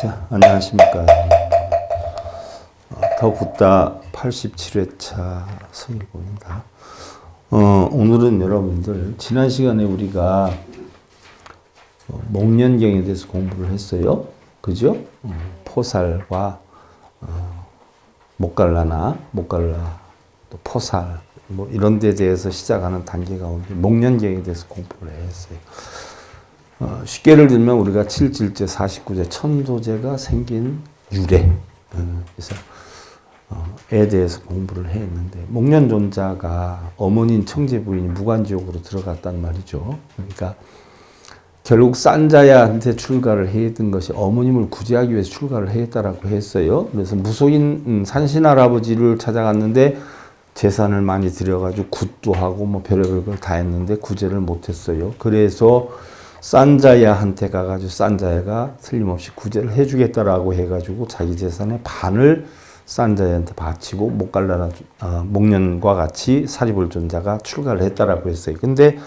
자, 안녕하십니까. 더 붓다 87회차 성일봉입니다. 오늘은 여러분들, 지난 시간에 우리가 목련경에 대해서 공부를 했어요. 그죠? 포살과 목갈라, 또 포살, 뭐 이런 데 대해서 시작하는 단계 가운데 목련경에 대해서 공부를 했어요. 쉽게 예를 들면 우리가 7질제 49제 천도제가 생긴 유래, 그래서 에 대해서 공부를 했는데, 목련존자가 어머니인 청제부인이 무간지옥으로 들어갔단 말이죠. 그러니까 결국 산자야한테 출가를 했던 것이 어머님을 구제하기 위해서 출가를 했다라고 했어요. 그래서 무속인 산신할아버지를 찾아갔는데 재산을 많이 들여가지고 굿도 하고 뭐 별의별 걸 다 했는데 구제를 못했어요. 그래서 산자야한테 가가지고 산자야가 틀림없이 구제를 해주겠다라고 해가지고 자기 재산의 반을 산자야한테 바치고 목련과 같이 사리불존자가 출가를 했다라고 했어요. 근데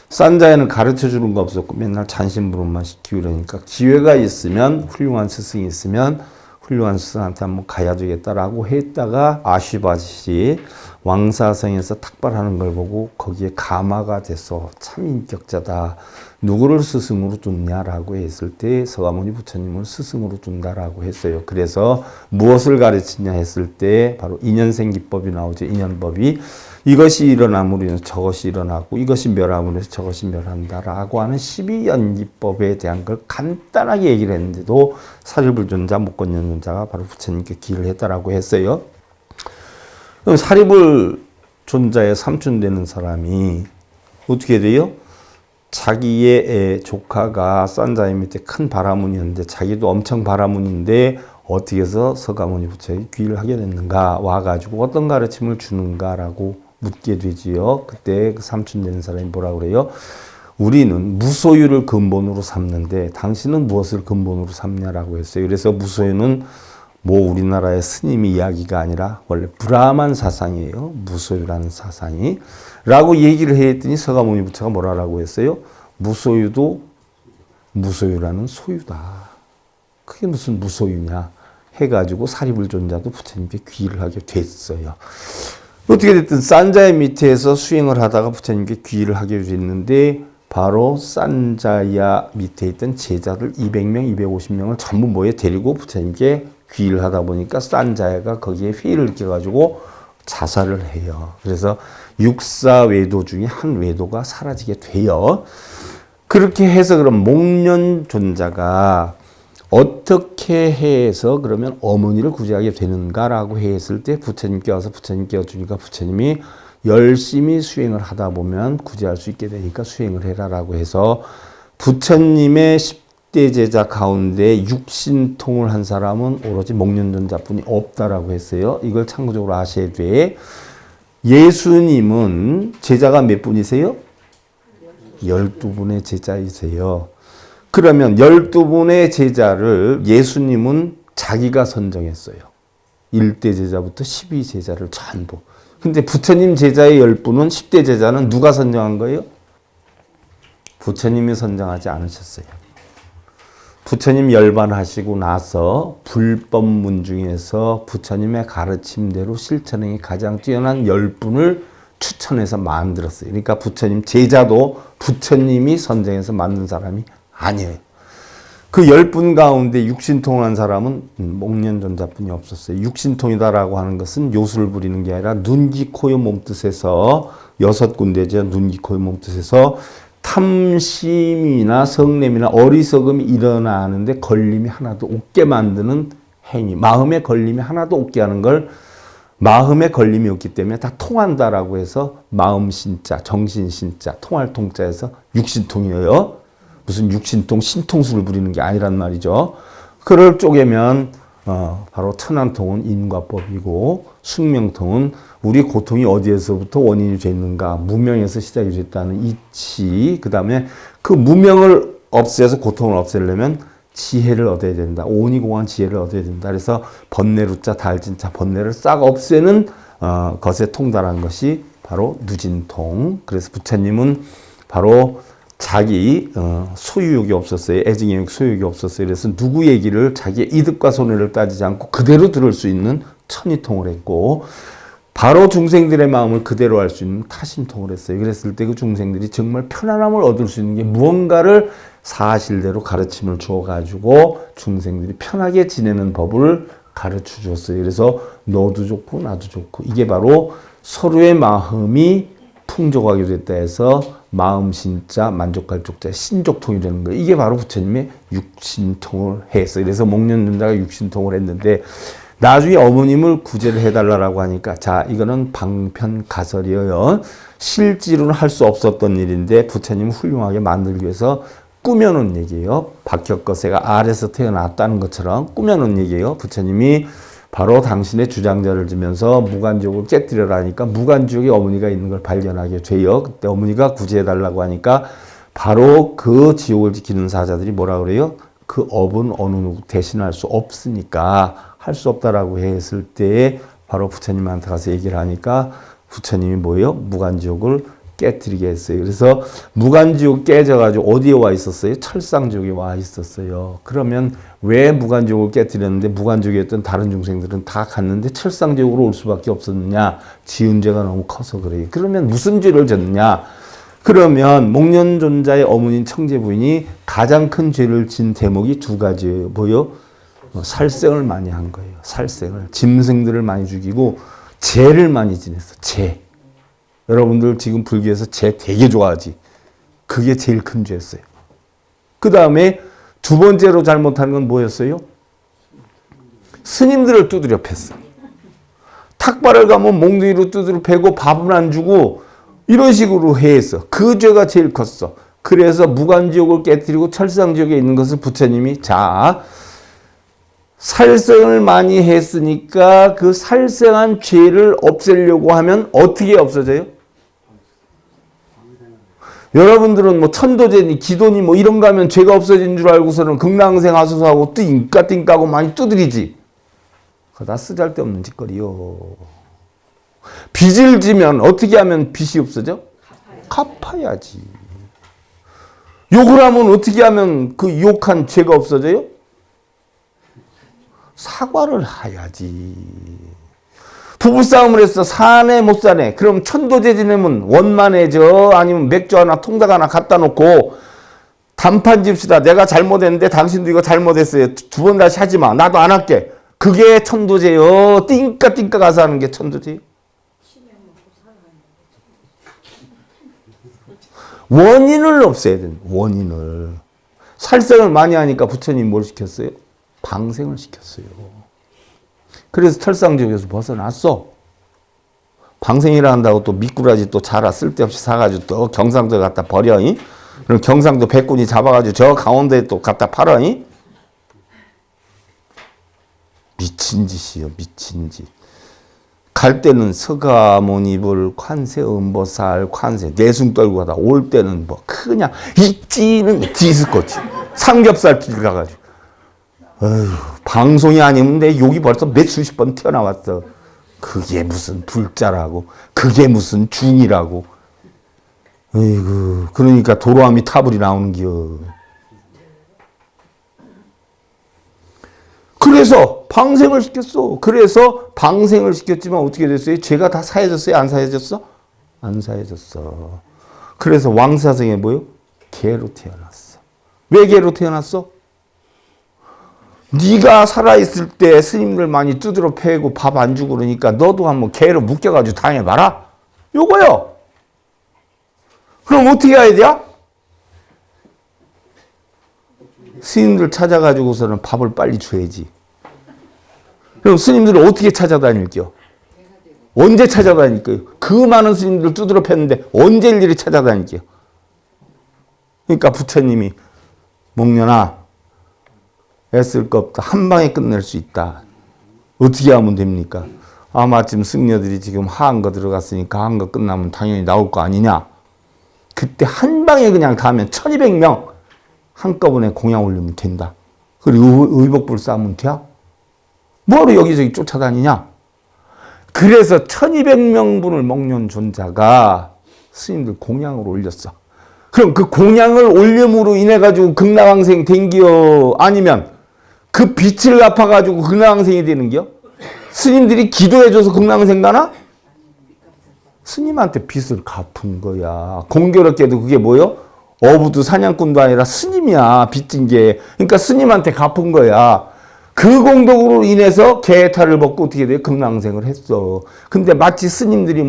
산자야는 가르쳐 주는 거 없었고 맨날 잔심부름만 시키고 그러니까 기회가 있으면, 훌륭한 스승이 있으면 훌륭한 스승한테 한번 가야 되겠다라고 했다가 아쉬바시 왕사성에서 탁발하는 걸 보고 거기에 감화가 돼서 참 인격자다. 누구를 스승으로 둔냐라고 했을 때 서가모니 부처님을 스승으로 둔다라고 했어요. 그래서 무엇을 가르치냐 했을 때 바로 인연생기법이 나오죠. 인연법이 이것이 일어남으로 인해서 저것이 일어나고 이것이 멸함으로 해서 저것이 멸한다라고 하는 12연기법에 대한 걸 간단하게 얘기를 했는데도 사리불존자, 목건연존자가 바로 부처님께 기를 했다라고 했어요. 그럼 사리불존자의 삼촌 되는 사람이 어떻게 돼요? 자기의 조카가 산자야 밑에 큰 바라문이었는데 자기도 엄청 바라문인데 어떻게 해서 서가모니 부처에게 귀를 하게 됐는가, 와가지고 어떤 가르침을 주는가라고 묻게 되지요. 그때 그 삼촌 되는 사람이 뭐라고 그래요? 우리는 무소유를 근본으로 삼는데 당신은 무엇을 근본으로 삼냐라고 했어요. 그래서 무소유는 뭐 우리나라의 스님이 이야기가 아니라 원래 브라만 사상이에요. 무소유라는 사상이. 라고 얘기를 했더니 서가모니 부처가 뭐라고 했어요? 무소유도 무소유라는 소유다. 그게 무슨 무소유냐 해가지고 사리불존자도 부처님께 귀의를 하게 됐어요. 어떻게 됐든 산자야 밑에서 수행을 하다가 부처님께 귀의를 하게 됐는데 바로 산자야 밑에 있던 제자들 200명, 250명을 전부 모여 데리고 부처님께 귀의를 하다 보니까 산자야가 거기에 회의를 느껴가지고 자살을 해요. 그래서 육사외도 중에 한 외도가 사라지게 돼요. 그렇게 해서 그럼 목련존자가 어떻게 해서 그러면 어머니를 구제하게 되는가라고 했을 때 부처님께 와서 부처님께 여쭈니까 부처님이 열심히 수행을 하다 보면 구제할 수 있게 되니까 수행을 해라라고 해서 부처님의 10대 제자 가운데 육신통을 한 사람은 오로지 목련존자뿐이 없다라고 했어요. 이걸 참고적으로 아셔야 돼. 예수님은 제자가 몇 분이세요? 12분의 제자이세요. 그러면 12분의 제자를 예수님은 자기가 선정했어요. 1대 제자부터 12제자를 전부. 근데 부처님 제자의 10분은 10대 제자는 누가 선정한 거예요? 부처님이 선정하지 않으셨어요. 부처님 열반하시고 나서 불법문 중에서 부처님의 가르침대로 실천행이 가장 뛰어난 10분을 추천해서 만들었어요. 그러니까 부처님 제자도 부처님이 선정해서 만든 사람이 아니에요. 그 10분 가운데 육신통을 한 사람은 목련존자뿐이 없었어요. 육신통이다라고 하는 것은 요술을 부리는 게 아니라 눈, 귀, 코, 의 몸뜻에서 6군데죠. 눈, 귀, 코, 의 몸뜻에서 탐심이나 성냄이나 어리석음이 일어나는데 걸림이 하나도 없게 만드는 행위. 마음의 걸림이 하나도 없게 하는 걸 마음의 걸림이 없기 때문에 다 통한다라고 해서 마음신자, 정신신자, 통할 통자에서 육신통이에요. 무슨 육신통, 신통수를 부리는 게 아니란 말이죠. 그를 쪼개면 바로 천안통은 인과법이고 숙명통은 우리 고통이 어디에서부터 원인이 됐는가, 무명에서 시작이 됐다는 이치, 그 다음에 그 무명을 없애서 고통을 없애려면 지혜를 얻어야 된다. 오니공한 지혜를 얻어야 된다. 그래서 번뇌루자 달진자 번뇌를 싹 없애는 것에 통달한 것이 바로 누진통. 그래서 부처님은 바로 자기 소유욕이 없었어요. 애증의 소유욕이 없었어요. 그래서 누구 얘기를 자기의 이득과 손해를 따지지 않고 그대로 들을 수 있는 천이통을 했고, 바로 중생들의 마음을 그대로 알 수 있는 타심통을 했어요. 그랬을 때 그 중생들이 정말 편안함을 얻을 수 있는 게 무언가를 사실대로 가르침을 주어가지고 중생들이 편하게 지내는 법을 가르쳐 줬어요. 그래서 너도 좋고 나도 좋고, 이게 바로 서로의 마음이 풍족하게 됐다 해서 마음신자 만족할 쪽자 신족통이 되는 거예요. 이게 바로 부처님의 육신통을 했어요. 그래서 목련존자가 육신통을 했는데, 나중에 어머님을 구제를 해달라고 하니까, 자, 이거는 방편가설이에요. 실제로는 할 수 없었던 일인데 부처님을 훌륭하게 만들기 위해서 꾸며놓은 얘기예요. 박혁거세가 알에서 태어났다는 것처럼 꾸며놓은 얘기예요. 부처님이 바로 당신의 주장자를 주면서 무간지옥을 깨뜨려라 하니까 무간지옥에 어머니가 있는 걸 발견하게 돼요. 그때 어머니가 구제해달라고 하니까 바로 그 지옥을 지키는 사자들이 뭐라 그래요? 그 업은 어느 누구 대신할 수 없으니까 할 수 없다라고 했을 때에 바로 부처님한테 가서 얘기를 하니까 부처님이 뭐예요? 무간지옥을 깨뜨리게 했어요. 그래서 무간지옥 깨져가지고 어디에 와 있었어요? 철상지옥에 와 있었어요. 그러면 왜 무간지옥을 깨뜨렸는데 무간지옥이었던 다른 중생들은 다 갔는데 철상지옥으로 올 수밖에 없었느냐? 지은 죄가 너무 커서 그래요. 그러면 무슨 죄를 졌느냐? 그러면 목련존자의 어머니인 청제부인이 가장 큰 죄를 진 대목이 두 가지예요. 뭐요? 살생을 많이 한 거예요. 살생을. 짐승들을 많이 죽이고 죄를 많이 지냈어. 죄. 여러분들 지금 불교에서 죄 되게 좋아하지. 그게 제일 큰 죄였어요. 그 다음에 두 번째로 잘못한 건 뭐였어요? 스님들을 두드려 팼어. 탁발을 가면 몽둥이로 두드려 패고 밥은 안 주고 이런 식으로 해했어. 그 죄가 제일 컸어. 그래서 무간지옥을 깨뜨리고 철상지옥에 있는 것을 부처님이 자, 살생을 많이 했으니까 그 살생한 죄를 없애려고 하면 어떻게 없어져요? 여러분들은 뭐 천도제니 기도니 뭐 이런 거 하면 죄가 없어진 줄 알고서는 극락생 하소서하고 띵까띵까고 많이 두드리지. 그거 다 쓰잘데없는 짓거리요. 빚을 지면 어떻게 하면 빚이 없어져? 갚아야지. 욕을 하면 어떻게 하면 그 욕한 죄가 없어져요? 사과를 해야지. 부부싸움을 했어. 사네 못 사네. 그럼 천도제 지내면 원만해져? 아니면 맥주 하나 통닭 하나 갖다 놓고 단판 집시다. 내가 잘못했는데 당신도 이거 잘못했어요. 두 번 다시 하지 마. 나도 안 할게. 그게 천도제요. 띵까 가서 하는 게 천도제요. 원인을 없애야 돼. 원인을. 살생을 많이 하니까 부처님 뭘 시켰어요? 방생을 시켰어요. 그래서 철상지옥에서 벗어났어. 방생이라 한다고 또 미꾸라지 또 자라 쓸데없이 사가지고 또 경상도에 갖다 버려. 그럼 경상도 백군이 잡아가지고 저 강원도에 또 갖다 팔아. 미친 짓이요. 미친 짓. 갈 때는 서가모니불 관세 음보살 관세 내숭 떨고 가다 올 때는 뭐 그냥 있지는 디스코치 삼겹살 길 가가지고 어휴, 방송이 아니면 내 욕이 벌써 몇 수십 번 튀어나왔어. 그게 무슨 불자라고, 그게 무슨 중이라고. 어이구, 그러니까 도로함이 타불이 나오는겨. 그래서 방생을 시켰어. 그래서 방생을 시켰지만 어떻게 됐어요? 죄가 다 사해졌어요? 안 사해졌어? 안 사해졌어. 그래서 왕사생에 뭐요? 개로 태어났어. 왜 개로 태어났어? 네가 살아있을 때 스님들 많이 두드러 패고 밥 안 주고 그러니까 너도 한번 개로 묶여가지고 당해봐라. 요거요. 그럼 어떻게 해야 돼? 스님들 찾아가지고서는 밥을 빨리 줘야지. 그럼 스님들을 어떻게 찾아다닐게요? 언제 찾아다닐게요? 그 많은 스님들 두드러 팼는데 언제 일일이 찾아다닐게요? 그러니까 부처님이 목련아 애쓸 거 없다. 한 방에 끝낼 수 있다. 어떻게 하면 됩니까? 마침 승려들이 지금 하한거 들어갔으니까 하한거 끝나면 당연히 나올 거 아니냐. 그때 한 방에 그냥 다 하면 1200명 한꺼번에 공양 올리면 된다. 그리고 의복부를 쌓으면 돼? 뭐로 여기저기 쫓아다니냐? 그래서 1200명분을 먹는 존자가 스님들 공양을 올렸어. 그럼 그 공양을 올림으로 인해 가지고 극락왕생 된기요? 아니면 그 빛을 갚아가지고 극락왕생이 되는겨? 스님들이 기도해줘서 극락왕생 가나? 스님한테 빚을 갚은 거야. 공교롭게도 그게 뭐요? 어부도 사냥꾼도 아니라 스님이야. 빚진 게. 그러니까 스님한테 갚은 거야. 그 공덕으로 인해서 개탈을 벗고 어떻게 돼? 극락왕생을 했어. 근데 마치 스님들이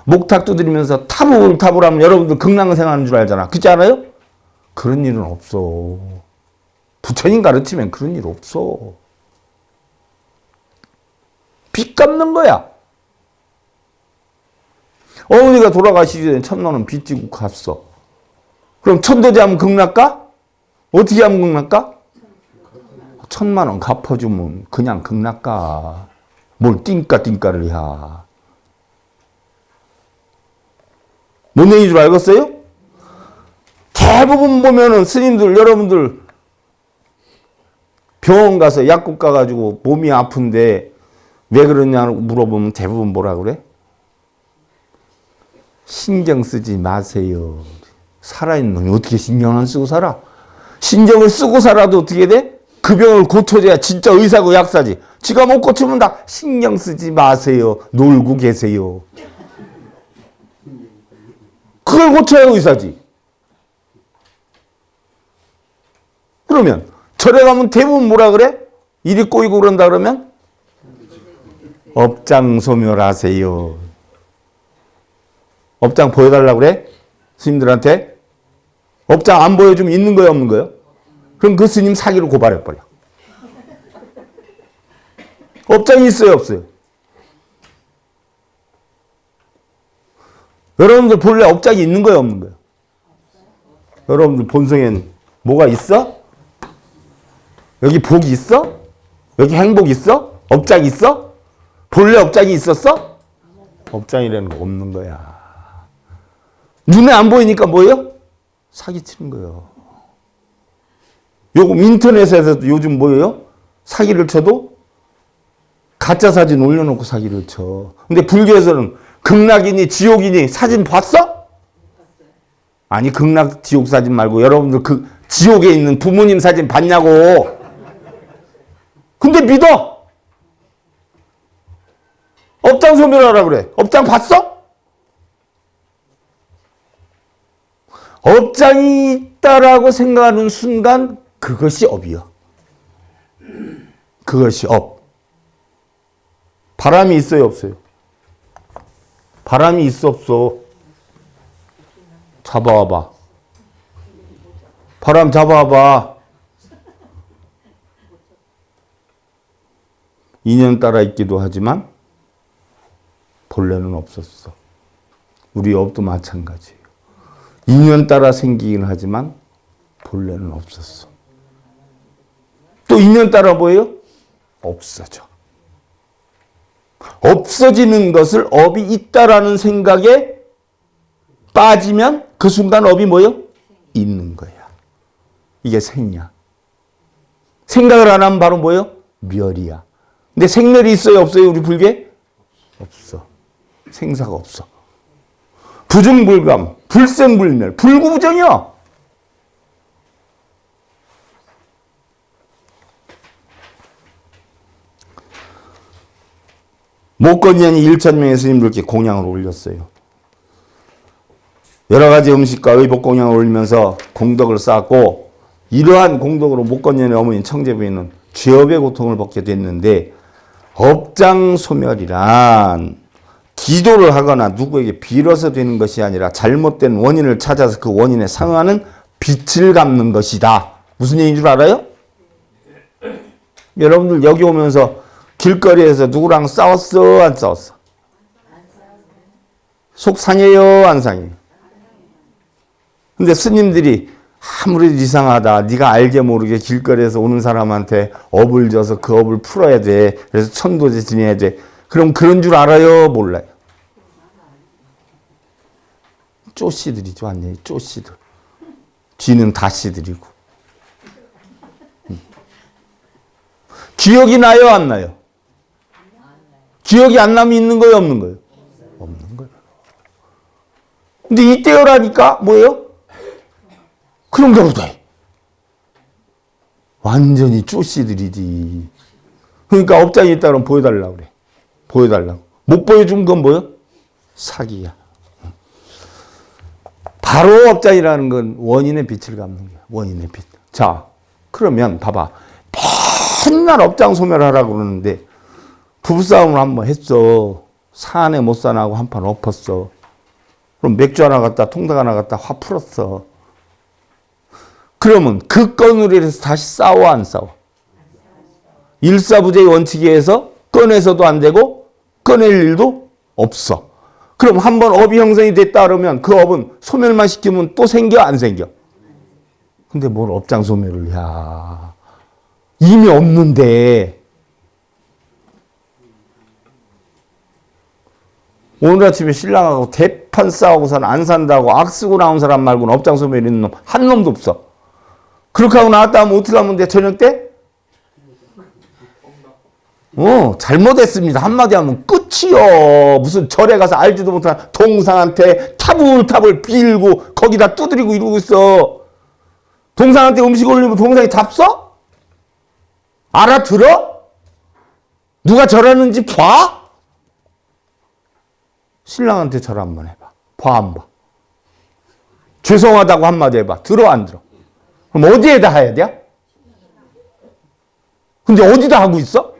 목탁 두드리면서 타불 하면 여러분들 극락왕생 하는 줄 알잖아. 그렇지 않아요? 그런 일은 없어. 부처님 가르치면 그런 일 없어. 빚 갚는 거야. 어머니가 돌아가시기 전에 1000만원 빚 지고 갔어. 그럼 천도제 하면 극락가? 어떻게 하면 극락가? 1000만원 갚아주면 그냥 극락가. 뭘 띵까띵까를 해. 뭔 얘기인 줄 알겠어요? 대부분 보면은 스님들 여러분들 병원 가서 약국 가가지고 몸이 아픈데 왜 그러냐고 물어보면 대부분 뭐라 그래? 신경 쓰지 마세요. 살아있는 놈이 어떻게 신경 안 쓰고 살아? 신경을 쓰고 살아도 어떻게 돼? 그 병을 고쳐줘야 진짜 의사고 약사지. 지가 못 고치면 다 신경 쓰지 마세요. 놀고 계세요. 그걸 고쳐야 의사지. 그러면 절에 가면 대부분 뭐라 그래? 일이 꼬이고 그런다 그러면 업장소멸하세요. 업장 보여달라고 그래? 스님들한테? 업장 안 보여주면 있는 거예요, 없는 거예요? 그럼 그 스님 사기로 고발해버려. 업장이 있어요, 없어요? 여러분들 본래 업장이 있는 거예요, 없는 거예요? 여러분들 본성엔 뭐가 있어? 여기 복이 있어? 여기 행복 있어? 업장이 있어? 본래 업장이 있었어? 업장이라는 거 없는 거야. 눈에 안 보이니까 뭐예요? 사기치는 거예요. 요즘 인터넷에서도 요즘 뭐예요? 사기를 쳐도 가짜 사진 올려놓고 사기를 쳐. 근데 불교에서는 극락이니 지옥이니 사진 봤어? 아니 극락 지옥 사진 말고 여러분들 그 지옥에 있는 부모님 사진 봤냐고. 근데 믿어. 업장 소멸하라 그래. 업장 봤어? 업장이 있다라고 생각하는 순간 그것이 업이요. 그것이 업. 바람이 있어요, 없어요? 바람이 있어, 없어? 잡아와봐. 바람 잡아와봐. 인연 따라 있기도 하지만 본래는 없었어. 우리 업도 마찬가지예요. 인연 따라 생기긴 하지만 본래는 없었어. 또 인연 따라 뭐예요? 없어져. 없어지는 것을 업이 있다라는 생각에 빠지면 그 순간 업이 뭐예요? 있는 거야. 이게 생이야. 생각을 안 하면 바로 뭐예요? 멸이야. 근데 생멸이 있어요, 없어요, 우리 불교에? 없어. 생사가 없어. 부증불감, 불생불멸, 불구부정이야. 목건년이 1,000명의 스님들께 공양을 올렸어요. 여러 가지 음식과 의복 공양을 올리면서 공덕을 쌓았고, 이러한 공덕으로 목건년의 어머니 청제부인은 죄업의 고통을 벗게 됐는데, 업장소멸이란 기도를 하거나 누구에게 빌어서 되는 것이 아니라 잘못된 원인을 찾아서 그 원인에 상응하는 빚을 갚는 것이다. 무슨 얘기인 줄 알아요? 여러분들 여기 오면서 길거리에서 누구랑 싸웠어? 안 싸웠어? 속 상해요? 안 상해요? 근데 스님들이 아무래도 이상하다. 네가 알게 모르게 길거리에서 오는 사람한테 업을 줘서 그 업을 풀어야 돼. 그래서 천도제 지내야 돼. 그럼 그런 줄 알아요? 몰라요? 쪼씨들이죠. 완전히 쪼씨들. 뒤는 다씨들이고. 기억이 나요? 안 나요? 기억이 안 나면 있는 거예요? 없는 거예요? 없는 거예요. 근데 이때요라니까 뭐예요? 그런가 보다. 완전히 쪼씨들이지. 그러니까 업장이 있다 그러면 보여달라고 그래. 보여달라고. 못 보여준 건 뭐예요? 사기야. 바로 업장이라는 건 원인의 빛을 갚는 거야. 원인의 빛. 자, 그러면 봐봐. 맨날 업장 소멸하라고 그러는데 부부싸움을 한번 했어. 사안에 못 사나고 한판 엎었어. 그럼 맥주 하나 갖다 통닭 하나 갖다 화 풀었어. 그러면 그 건으로 해서 다시 싸워 안 싸워? 일사부재의 원칙에 의해서 꺼내서도 안 되고 꺼낼 일도 없어. 그럼 한번 업이 형성이 됐다 그러면 그 업은 소멸만 시키면 또 생겨 안 생겨? 근데 뭘 업장 소멸을 해. 이미 없는데. 오늘 아침에 신랑하고 대판 싸우고선 안 산다고 악쓰고 나온 사람 말고는 업장 소멸 있는 놈 한 놈도 없어. 그렇게 하고 나왔다 하면 어떻게 하면 돼? 저녁 때? 잘못했습니다. 한마디 하면 끝이요. 무슨 절에 가서 알지도 못한 동상한테 타불타불 빌고 거기다 두드리고 이러고 있어. 동상한테 음식 올리면 동상이 잡숴? 알아들어? 누가 절하는지 봐? 신랑한테 절 한번 해봐. 봐 안 봐? 죄송하다고 한마디 해봐. 들어 안 들어? 그럼 어디에다 해야 돼? 근데 어디다 하고 있어?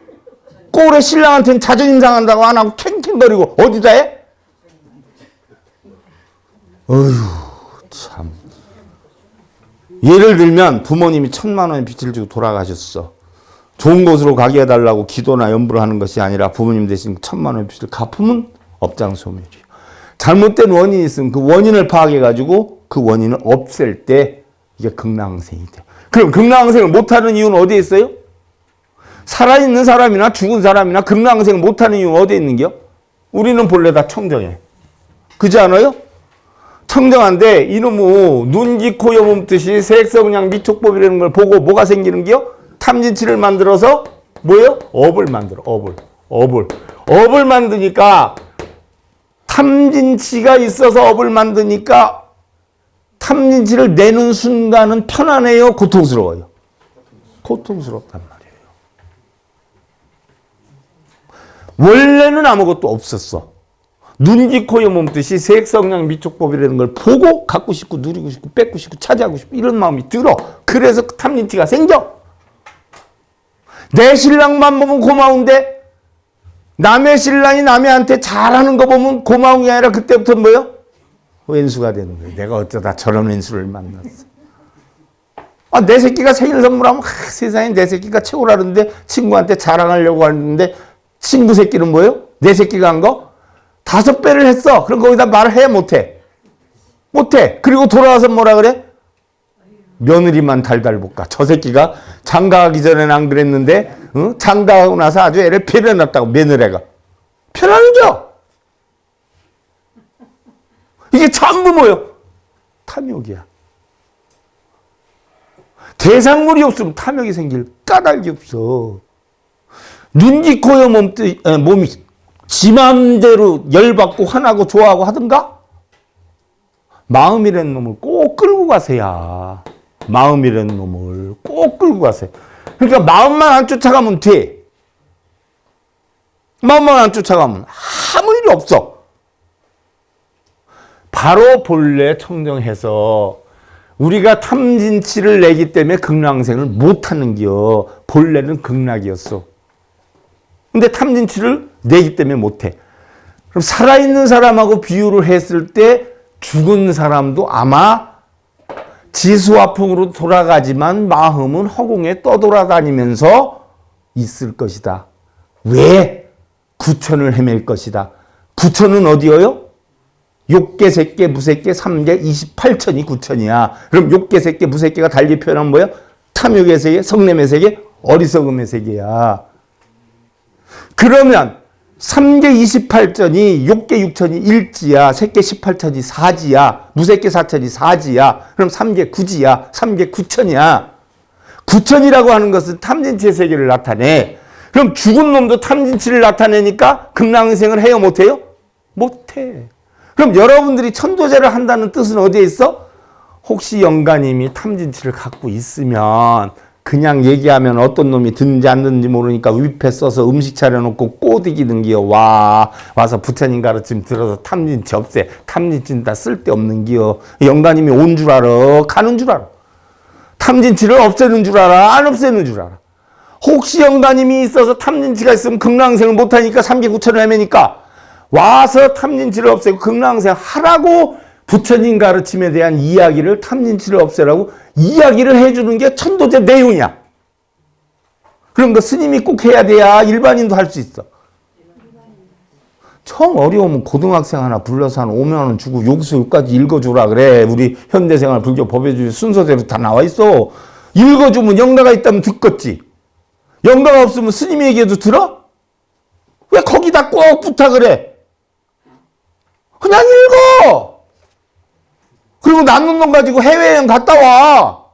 꼴에 신랑한테는 자존심 상한다고 안 하고 캥캥거리고 어디다 해? 어휴 참. 예를 들면 부모님이 1,000만 원의 빚을 지고 돌아가셨어. 좋은 곳으로 가게 해달라고 기도나 염불을 하는 것이 아니라 부모님 대신 1,000만 원의 빚을 갚으면 업장 소멸이에요. 잘못된 원인이 있으면 그 원인을 파악해가지고 그 원인을 없앨 때 이게 극락항생이 돼. 그럼 극락항생을 못하는 이유는 어디에 있어요? 살아있는 사람이나 죽은 사람이나 극락항생을 못하는 이유는 어디에 있는겨? 우리는 본래 다 청정해. 그렇지 않아요? 청정한데 이놈의 눈, 귀, 코, 여 몸뜻이 색성량 미촉법이라는 걸 보고 뭐가 생기는겨? 탐진치를 만들어서 뭐예요? 업을 만들어. 업을 만드니까 탐진치가 있어서 업을 만드니까 탐진치를 내는 순간은 편안해요? 고통스러워요? 고통스럽단 말이에요. 원래는 아무것도 없었어. 눈, 귀, 코, 여 몸뜻이 색성량 미촉법이라는 걸 보고 갖고 싶고 누리고 싶고 뺏고 싶고 차지하고 싶고 이런 마음이 들어. 그래서 탐진치가 생겨. 내 신랑만 보면 고마운데 남의 신랑이 남의한테 잘하는 거 보면 고마운 게 아니라 그때부터는 뭐예요? 왼수가 되는 거예요. 내가 어쩌다 저런 왼수를 만났어. 내 새끼가 생일 선물하면 세상에 내 새끼가 최고라는데 친구한테 자랑하려고 하는데 친구 새끼는 뭐예요? 내 새끼가 한 거? 5배를 했어. 그럼 거기다 말을 해? 못해? 못해. 그리고 돌아와서 뭐라 그래? 며느리만 달달 볶아. 저 새끼가 장가가기 전에는 안 그랬는데 장가하고 나서 아주 애를 편해놨다고 며느리가. 편하는겨? 이게 전부 뭐예요? 탐욕이야. 대상물이 없으면 탐욕이 생길 까닭이 없어. 눈, 귀, 코, 여 몸이 지 마음대로 열받고 화나고 좋아하고 하든가? 마음이라는 놈을 꼭 끌고 가세요. 마음이라는 놈을 꼭 끌고 가세요. 그러니까 마음만 안 쫓아가면 돼. 마음만 안 쫓아가면 아무 일이 없어. 바로 본래 청정해서 우리가 탐진치를 내기 때문에 극락생을 못하는 겨. 본래는 극락이었어. 근데 탐진치를 내기 때문에 못해. 그럼 살아있는 사람하고 비유를 했을 때 죽은 사람도 아마 지수화풍으로 돌아가지만 마음은 허공에 떠돌아다니면서 있을 것이다. 왜? 구천을 헤맬 것이다. 구천은 어디예요? 욕계, 색계, 무색계, 삼계, 28천이 9천이야. 그럼 욕계, 색계, 무색계가 달리 표현하면 뭐야? 탐욕의 세계, 성냄의 세계, 어리석음의 세계야. 그러면 3계 28천이 욕계 6천이 일지야. 색계 18천이 사지야. 무색계 4천이 사지야. 그럼 3계 9지야. 3계 9천이야. 9천이라고 하는 것은 탐진치의 세계를 나타내. 그럼 죽은 놈도 탐진치를 나타내니까 극락생을 해요? 못해요? 못해. 그럼 여러분들이 천도제를 한다는 뜻은 어디에 있어? 혹시 영가님이 탐진치를 갖고 있으면 그냥 얘기하면 어떤 놈이 듣는지 안 듣는지 모르니까 위패 써서 음식 차려놓고 꼬드기는 기요. 와서 부처님 가르침 들어서 탐진치 없애. 탐진치는 다 쓸데없는 기요. 영가님이 온 줄 알아? 가는 줄 알아? 탐진치를 없애는 줄 알아? 안 없애는 줄 알아? 혹시 영가님이 있어서 탐진치가 있으면 극락생을 못하니까 3계 9천을 헤매니까 와서 탐진치를 없애고 극락생 하라고 부처님 가르침에 대한 이야기를 탐진치를 없애라고 이야기를 해주는 게 천도제 내용이야. 그런 거 스님이 꼭 해야 돼야 일반인도 할 수 있어. 정 어려우면 고등학생 하나 불러서 한 5만 원 주고 욕수까지 읽어주라 그래. 우리 현대생활 불교 법외주 순서대로 다 나와 있어. 읽어주면 영가가 있다면 듣겠지. 영가가 없으면 스님이 얘기해도 들어? 왜 거기다 꼭 부탁을 해? 그냥 읽어! 그리고 남는 돈 가지고 해외여행 갔다 와!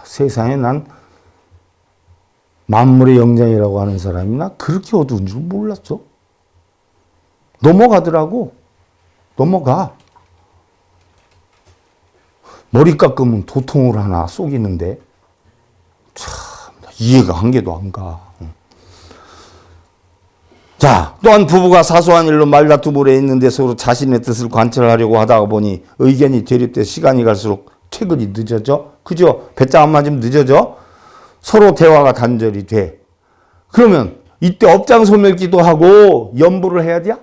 세상에 난 만물의 영장이라고 하는 사람이 나 그렇게 어두운 줄 몰랐어. 넘어가더라고. 넘어가. 머리 깎으면 도통을 하나 쏘기는데 참 이해가 한 개도 안 가. 자, 또한 부부가 사소한 일로 말다툼을 있는데 서로 자신의 뜻을 관철하려고 하다가 보니 의견이 대립돼 시간이 갈수록 퇴근이 늦어져. 그죠? 배짱 안 맞으면 늦어져. 서로 대화가 단절이 돼. 그러면 이때 업장소멸기도 하고 연부를 해야 돼?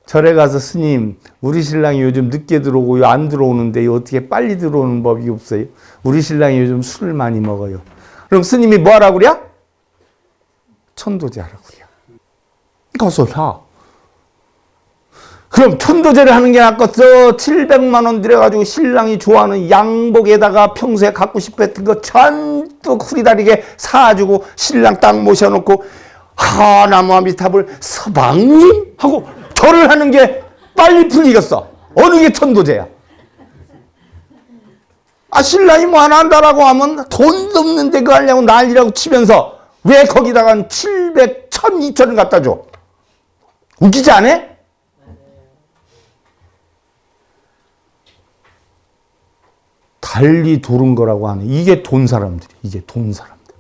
절에 가서 스님, 우리 신랑이 요즘 늦게 들어오고 안 들어오는데 어떻게 빨리 들어오는 법이 없어요? 우리 신랑이 요즘 술을 많이 먹어요. 그럼 스님이 뭐 하라고 그래? 천도제 하라고 그래. 가서 해. 그럼 천도제를 하는 게 낫겠어? 700만 원 들여가지고 신랑이 좋아하는 양복에다가 평소에 갖고 싶어 했던 거 전부 후리다리게 사주고 신랑 딱 모셔놓고 하나무아미타불 서방님? 하고 절을 하는 게 빨리 풀리겠어. 어느 게 천도제야? 신랑이 뭐 하나 한다라고 하면 돈도 없는데 그거 하려고 난리라고 치면서 왜 거기다가 700, 1000, 2000을 갖다 줘? 웃기지 않아? 달리 도른 거라고 하는 이게 돈 사람들이. 이게 돈 사람들.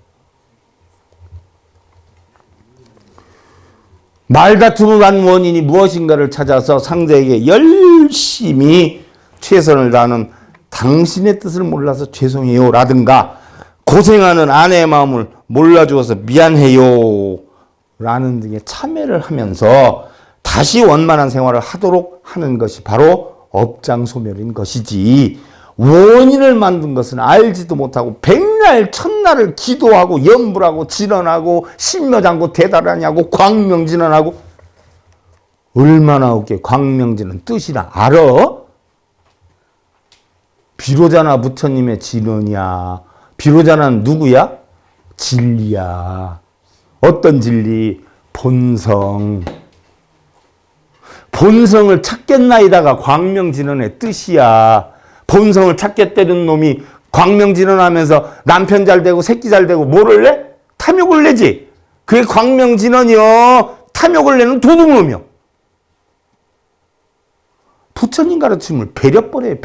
말다툼을 한 원인이 무엇인가를 찾아서 상대에게 열심히 최선을 다하는 당신의 뜻을 몰라서 죄송해요 라든가 고생하는 아내의 마음을 몰라주어서 미안해요 라는 등의 참회를 하면서 다시 원만한 생활을 하도록 하는 것이 바로 업장소멸인 것이지, 원인을 만든 것은 알지도 못하고 백날 천날을 기도하고 염불하고 진언하고 신묘장구 대단하냐고 광명진언하고. 얼마나 웃겨. 광명진언 뜻이나 알아? 비로자나 부처님의 진언이야. 비로자는 누구야? 진리야. 어떤 진리? 본성. 본성을 찾겠나이다가 광명진언의 뜻이야. 본성을 찾겠다는 놈이 광명진언하면서 남편 잘 되고 새끼 잘 되고 뭐를 내? 탐욕을 내지. 그게 광명진언이요. 탐욕을 내는 도둑놈이요. 부처님 가르침을 배려버려.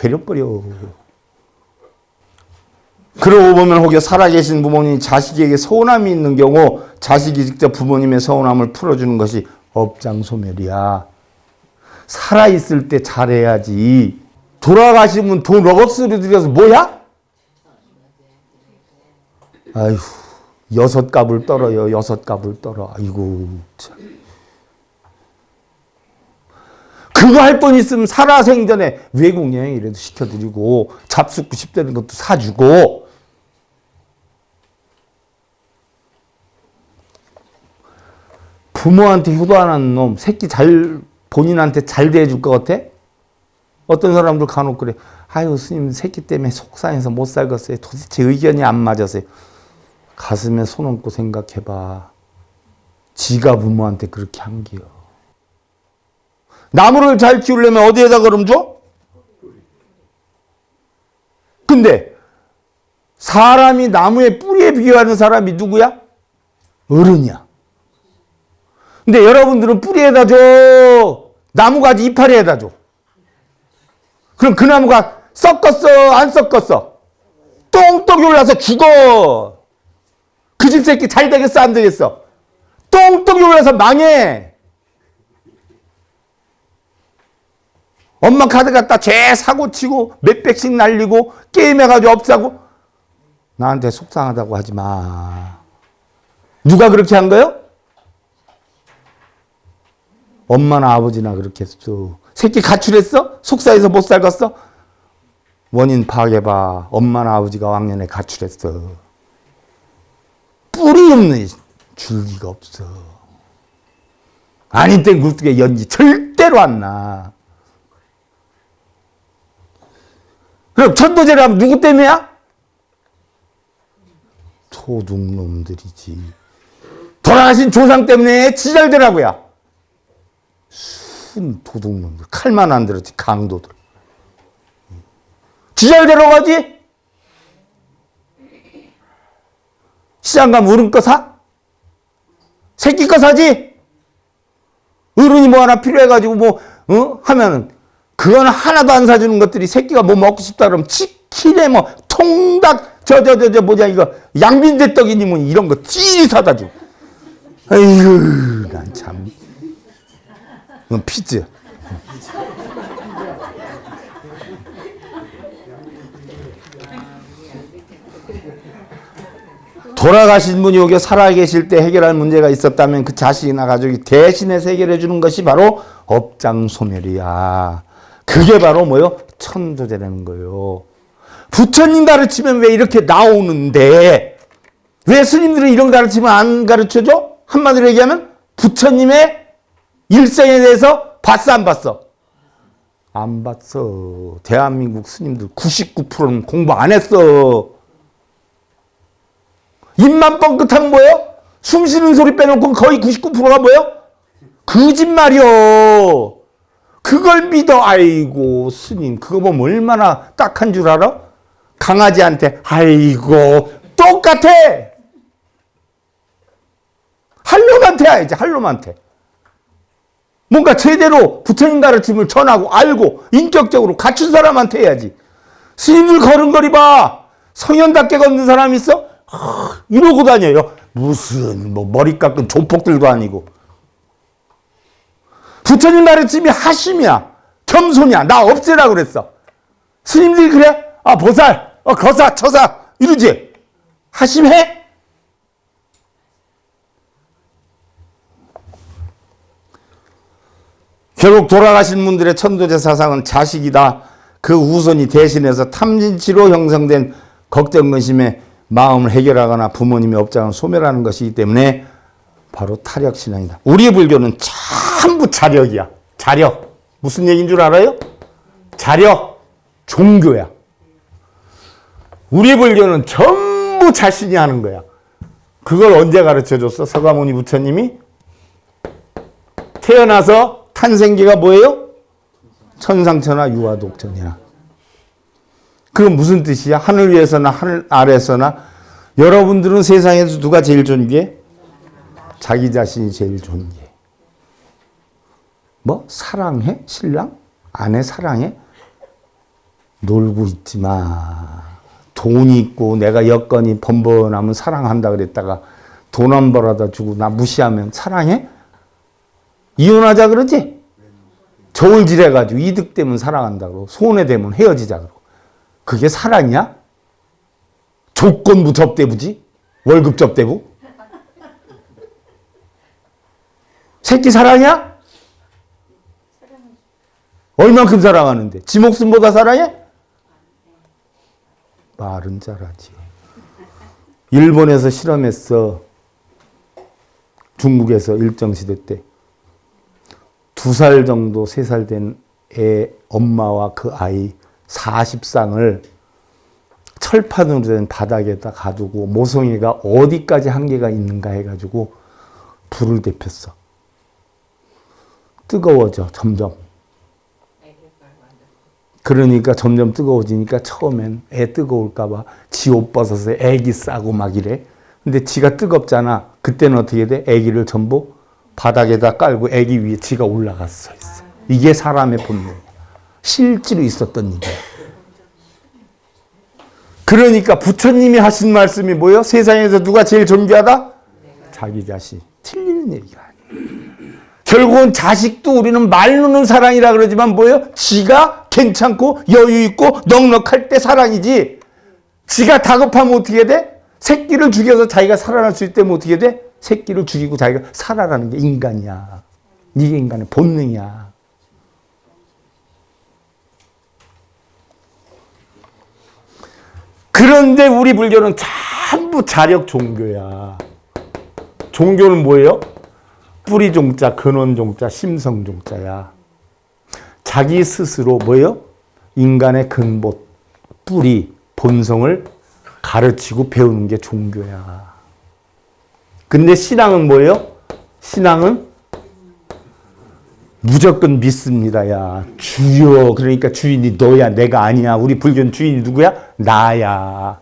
그러고 보면 혹여 살아계신 부모님이 자식에게 서운함이 있는 경우 자식이 직접 부모님의 서운함을 풀어주는 것이 업장소멸이야. 살아있을 때 잘해야지. 돌아가시면 돈 억수로 들여서 뭐야? 아이고, 6갑을 떨어요. 6갑을 떨어. 아이고 참. 그거 할 돈 있으면 살아생전에 외국 여행이라도 시켜드리고 잡숫고 싶다는 것도 사주고. 부모한테 효도하는 놈, 새끼 본인한테 잘 대해줄 것 같아? 어떤 사람들 간혹 그래. 아유, 스님 새끼 때문에 속상해서 못 살겠어요. 도대체 의견이 안 맞아서요. 가슴에 손 얹고 생각해봐. 지가 부모한테 그렇게 한기요. 나무를 잘 키우려면 어디에다 걸음 줘? 근데 사람이 나무의 뿌리에 비교하는 사람이 누구야? 어른이야. 근데 여러분들은 뿌리에다 줘. 나무가지 이파리에다 줘. 그럼 그 나무가 썩었어? 안 썩었어? 똥똥이 올라서 죽어. 그 집 새끼 잘 되겠어? 안 되겠어? 똥똥이 올라서 망해. 엄마 카드 갖다 죄 사고 치고 몇백씩 날리고 게임해가지고 업사고 나한테 속상하다고 하지 마. 누가 그렇게 한 거요? 엄마나 아버지나 그렇게 했어. 새끼 가출했어? 속사해서 못 살겠어? 원인 파악해봐. 엄마나 아버지가 왕년에 가출했어. 뿌리 없는 줄기가 없어. 아닌 땐 굴뚝에 연기 절대로 안 나. 그럼 천도제를 하면 누구 때문이야? 도둑놈들이지. 돌아가신 조상 때문에 지잘되라고야. 순 도둑놈들. 칼만 안 들었지 강도들. 지잘되러 가지? 시장 가면 어른 거 사? 새끼 거 사지? 어른이 뭐 하나 필요해가지고 뭐 하면은 그건 하나도 안 사주는 것들이 새끼가 뭐 먹고 싶다 그러면 치킨에 뭐 통닭 뭐냐 이거 양빈대떡이니 뭐 이런 거 찌리 사다 줘. 아이고 난 참. 피즈. 돌아가신 분이 여기 살아계실 때 해결할 문제가 있었다면 그 자식이나 가족이 대신해서 해결해 주는 것이 바로 업장소멸이야. 그게 바로 뭐요? 천도제라는 거예요. 부처님 가르치면 왜 이렇게 나오는데 왜 스님들은 이런 가르치면 안 가르쳐줘? 한마디로 얘기하면 부처님의 일생에 대해서 봤어 안 봤어? 안 봤어. 대한민국 스님들 99%는 공부 안 했어. 입만 뻥끗한 뭐예요? 숨 쉬는 소리 빼놓고 거의 99%가 뭐예요? 거짓말이요. 그걸 믿어. 아이고 스님 그거 보면 얼마나 딱한 줄 알아? 강아지한테 아이고 똑같아. 한놈한테 해야지. 한놈한테. 뭔가 제대로 부처님 가르침을 전하고 알고 인격적으로 갖춘 사람한테 해야지. 스님들 걸음걸이 봐. 성현답게 걷는 사람 있어? 이러고 다녀요. 무슨 뭐 머리 깎은 조폭들도 아니고. 부처님 가르침이 하심이야. 겸손이야. 나 없애라 그랬어. 스님들이 그래? 아 보살, 거사, 처사 이러지. 하심해? 결국 돌아가신 분들의 천도제 사상은 자식이다. 그 후손이 대신해서 탐진치로 형성된 걱정 근심에 마음을 해결하거나 부모님의 업장을 소멸하는 것이기 때문에 바로 타력신앙이다. 우리 불교는 전부 자력이야. 자력. 무슨 얘기인 줄 알아요? 자력. 종교야. 우리 불교는 전부 자신이 하는 거야. 그걸 언제 가르쳐줬어? 서가모니 부처님이? 태어나서 탄생기가 뭐예요? 천상천하 유아독전이야. 그건 무슨 뜻이야? 하늘 위에서나 하늘 아래서나 여러분들은 세상에서 누가 제일 존귀해? 자기 자신이 제일 존귀해. 뭐? 사랑해? 신랑? 아내 사랑해? 놀고 있지 마. 돈이 있고 내가 여건이 번번하면 사랑한다 그랬다가 돈 안 벌어다 주고 나 무시하면 사랑해? 이혼하자 그러지? 저울질해가지고 이득 되면 사랑한다 그러고 손해되면 헤어지자 그러고 그게 사랑이야? 조건부 접대부지? 월급 접대부? 새끼 사랑이야? 얼만큼 사랑하는데? 지 목숨보다 사랑해? 말은 잘하지. 일본에서 실험했어. 중국에서 일정시대 때 2살 정도 3살 된 애 엄마와 그 아이 40쌍을 철판으로 된 바닥에다 가두고 모성애가 어디까지 한계가 있는가 해가지고 불을 데폈어. 뜨거워져 점점. 그러니까 점점 뜨거워지니까 처음엔 애 뜨거울까 봐 지 옷 벗어서 애기 싸고 막 이래. 근데 지가 뜨겁잖아. 그때는 어떻게 돼? 애기를 전부 바닥에다 깔고 애기 위에 지가 올라가서 있어. 이게 사람의 본능이야. 실제로 있었던 일이야. 그러니까 부처님이 하신 말씀이 뭐예요? 세상에서 누가 제일 존귀하다? 자기 자식. 틀리는 얘기가 아니에요. 결국은 자식도 우리는 말로는 사랑이라 그러지만 뭐예요? 지가 괜찮고 여유 있고 넉넉할 때 사랑이지. 지가 다급하면 어떻게 돼? 새끼를 죽여서 자기가 살아날 수 있다면 어떻게 돼? 새끼를 죽이고 자기가 살아가는 게 인간이야. 이게 인간의 본능이야. 그런데 우리 불교는 전부 자력 종교야. 종교는 뭐예요? 뿌리 종자, 근원 종자, 심성 종자야. 자기 스스로 뭐예요? 인간의 근본, 뿌리, 본성을 가르치고 배우는 게 종교야. 근데 신앙은 뭐예요? 신앙은 무조건 믿습니다. 야, 주여. 그러니까 주인이 너야, 내가 아니야. 우리 불교는 주인이 누구야? 나야.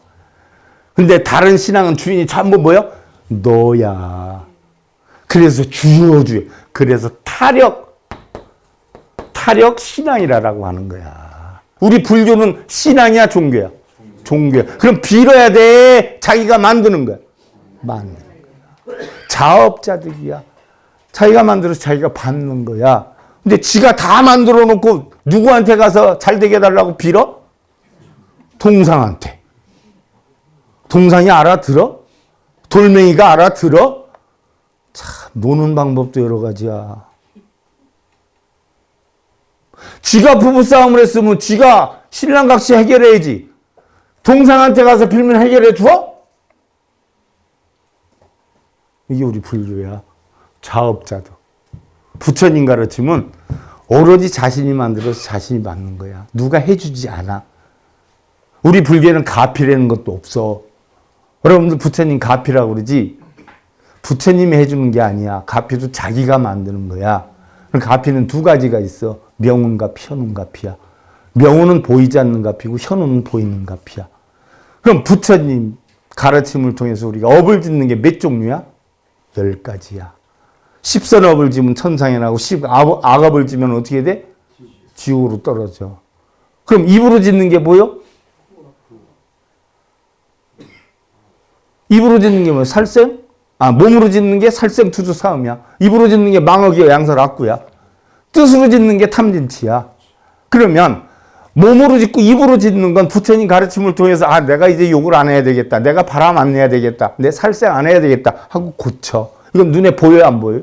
근데 다른 신앙은 주인이 전부 뭐야? 너야. 그래서 주여, 주여. 그래서 타력 신앙이라고 하는 거야. 우리 불교는 신앙이야, 종교야? 종교야. 그럼 빌어야 돼. 자기가 만드는 거야. 만드는 거야. 자업자득이야. 자기가 만들어서 자기가 받는 거야. 근데 지가 다 만들어 놓고 누구한테 가서 잘 되게 해달라고 빌어? 동상한테. 동상이 알아들어? 돌멩이가 알아들어? 참, 노는 방법도 여러 가지야. 지가 부부싸움을 했으면 지가 신랑각시 해결해야지. 동상한테 가서 빌면 해결해 줘? 이게 우리 불교야. 자업자득. 부처님 가르침은 오로지 자신이 만들어서 자신이 맞는 거야. 누가 해주지 않아. 우리 불교에는 가피라는 것도 없어. 여러분들 부처님 가피라고 그러지? 부처님이 해주는 게 아니야. 가피도 자기가 만드는 거야. 가피는 두 가지가 있어. 명운가피, 현운가피야. 명운은 보이지 않는 가피고 현운은 보이는 가피야. 그럼 부처님 가르침을 통해서 우리가 업을 짓는 게 몇 종류야? 10가지야. 10선업을 지면 천상에 나고 10악업을 지면 어떻게 돼? 지옥으로 떨어져. 그럼 입으로 짓는 게 뭐요? 입으로 짓는 게 뭐야? 살생? 몸으로 짓는 게 살생투주 사음이야. 입으로 짓는 게 망어기와 양설 악구야. 뜻으로 짓는 게 탐진치야. 그러면 몸으로 짓고 입으로 짓는 건 부처님 가르침을 통해서 내가 이제 욕을 안 해야 되겠다. 내가 바람 안 내야 되겠다. 내 살생 안 해야 되겠다 하고 고쳐. 이건 눈에 보여요, 안 보여요?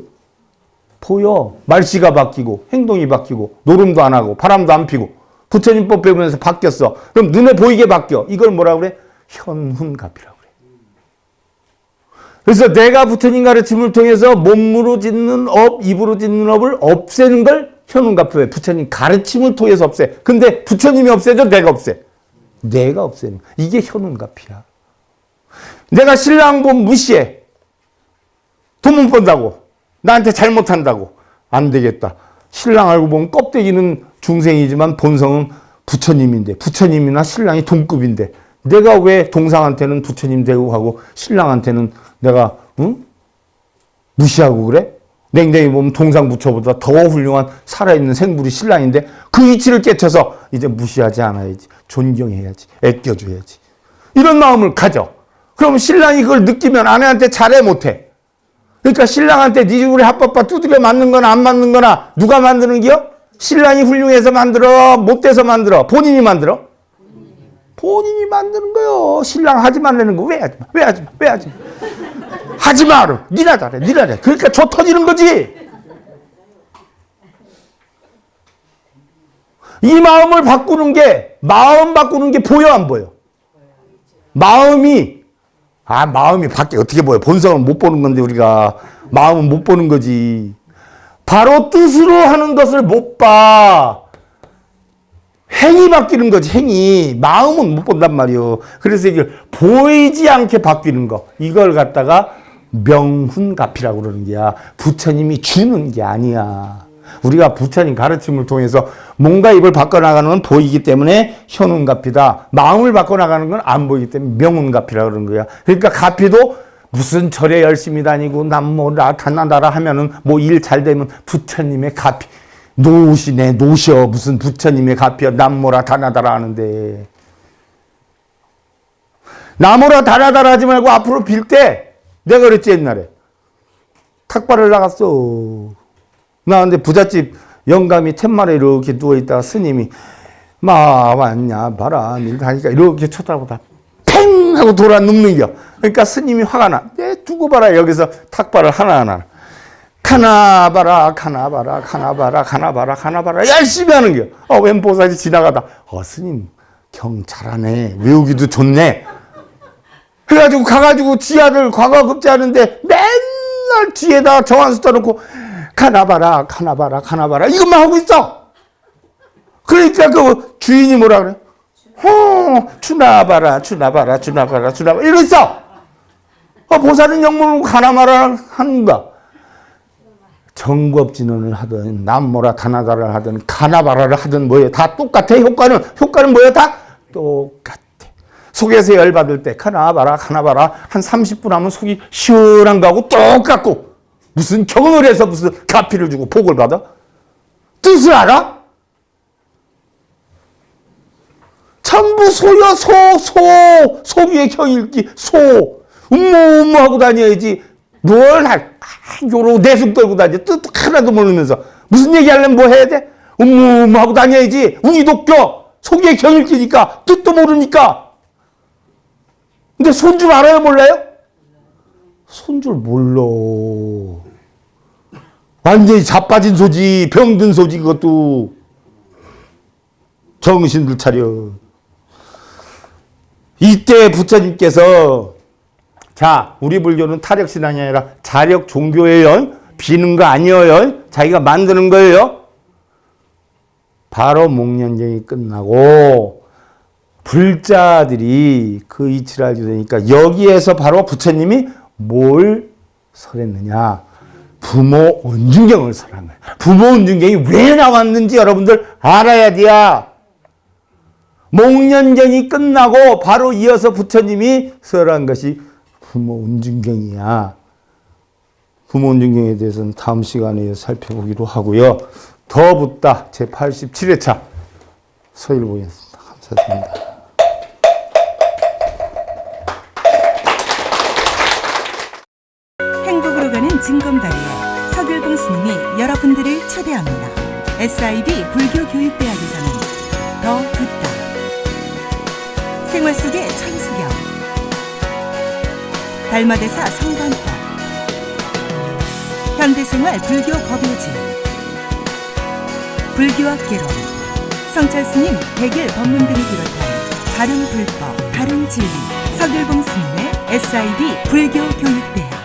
보여. 말씨가 바뀌고 행동이 바뀌고 노름도 안 하고 바람도 안 피고 부처님 법 배우면서 바뀌었어. 그럼 눈에 보이게 바뀌어. 이걸 뭐라고 그래? 현훈갑이라고 그래. 그래서 내가 부처님 가르침을 통해서 몸으로 짓는 업, 입으로 짓는 업을 없애는 걸 현훈갑이에요. 부처님 가르침을 통해서 없애. 근데 부처님이 없애줘? 내가 없애? 내가 없애는 거야. 이게 현훈갑이야. 내가 신랑 보면 무시해. 돈 못 번다고. 나한테 잘못한다고. 안 되겠다. 신랑 알고 보면 껍데기는 중생이지만 본성은 부처님인데 부처님이나 신랑이 동급인데 내가 왜 동상한테는 부처님 대우하고 신랑한테는 내가 무시하고 그래? 냉정히 보면 동상 부처보다 더 훌륭한 살아있는 생물이 신랑인데 그 이치를 깨쳐서 이제 무시하지 않아야지. 존경해야지. 애껴줘야지. 이런 마음을 가져. 그럼 신랑이 그걸 느끼면 아내한테 잘해 못해? 그러니까 신랑한테 네 집으로 합법화 두드려 맞는 거나 안 맞는 거나 누가 만드는 게요? 신랑이 훌륭해서 만들어? 못돼서 만들어? 본인이 만들어? 본인이 만드는 거요. 신랑 하지 말라는 거 왜 하지 마? 왜 하지 마? 왜 하지 마? 하지 마. 니나 잘해. 니나 잘해. 그러니까 저 터지는 거지. 이 마음을 바꾸는 게 마음 바꾸는 게 보여 안 보여? 마음이 아, 마음이 밖에 어떻게 보여? 본성을 못 보는 건데 우리가 마음은 못 보는 거지. 바로 뜻으로 하는 것을 못 봐. 행이 바뀌는 거지, 행이. 마음은 못 본단 말이요. 그래서 이게 보이지 않게 바뀌는 거. 이걸 갖다가 명훈갑이라고 그러는 게야. 부처님이 주는 게 아니야. 우리가 부처님 가르침을 통해서 뭔가 입을 바꿔나가는 건 보이기 때문에 현운갑이다. 마음을 바꿔나가는 건 안 보이기 때문에 명운갑이라고 그러는 거야. 그러니까 갑이도 무슨 절에 열심히 다니고 남모라 다나다라 하면은 뭐 일 잘 되면 부처님의 갑이 노시네 노셔 무슨 부처님의 갑이야 남모라 다나다라 하는데 남모라 다나다라 하지 말고 앞으로 빌 때 내가 그랬지 옛날에 탁발을 나갔어. 나 근데 부잣집 영감이 툇말에 이렇게 누워있다가 스님이 마 왔냐 봐라 밀다니까 이렇게 쳐다보다 팽 하고 돌아 눕는겨. 그러니까 스님이 화가 나. 두고 봐라 여기서 탁발을 하나하나 가나봐라 가나봐라 가나봐라 가나봐라 가나봐라 열심히 하는겨. 웬 보살이 지나가다 스님 경 잘하네 외우기도 좋네. 그래가지고 가가지고 지 아들 과거급제하는데 맨날 뒤에다 정한수 떠놓고 가나봐라 가나봐라 가나봐라 이것만 하고 있어. 그러니까 그 주인이 뭐라 그래? 주나봐라 주나봐라 주나봐라 주나봐라 이러고 있어. 보살은 영문으로 가나마라 하는 거야. 정법진언을 하든 남모라 다나다라를 하든 가나바라를 하든 뭐예요? 다 똑같아. 효과는 뭐예요? 다 똑같아. 속에서 열받을 때 가나바라 가나바라 한 30분 하면 속이 시원한 거하고 똑같고 무슨 경을 해서 무슨 가피를 주고 복을 받아? 뜻을 알아? 전부 소여 소위의 경일기 음모하고 다녀야지 뭘 요로 내숭 떨고 다녀 뜻 하나도 모르면서 무슨 얘기하려면 뭐 해야 돼? 음모하고 다녀야지. 웅이독교 속의 경일기니까 뜻도 모르니까. 근데 손줄 알아요 몰라요? 손줄 몰라. 완전히 자빠진 소지 병든 소지 그것도. 정신들 차려. 이때 부처님께서 자 우리 불교는 타력신앙이 아니라 자력 종교예요. 비는 거 아니에요. 자기가 만드는 거예요. 바로 목련경이 끝나고 불자들이 그 이치를 알게 되니까 여기에서 바로 부처님이 뭘 설했느냐. 부모 은중경을 설한 거예요. 부모 은중경이 왜 나왔는지 여러분들 알아야 돼야. 목련경이 끝나고 바로 이어서 부처님이 설한 것이 부모 은중경이야. 부모 은중경에 대해서는 다음 시간에 살펴보기로 하고요. 더 붙다 제87회차 서희를 보겠습니다. 감사드립니다. 행복으로 가는 징검다리에 서길봉 스님이 여러분들을 초대합니다. SIB 불교교육대학에서는 더 붙다 생활 속의 천수경 달마대사 성관법 현대생활 불교 법요지 불교학개론 성찰스님 백일 법문 등을 비롯한 다른 불법, 다른 진리 서길봉 스님의 SIB 불교교육대학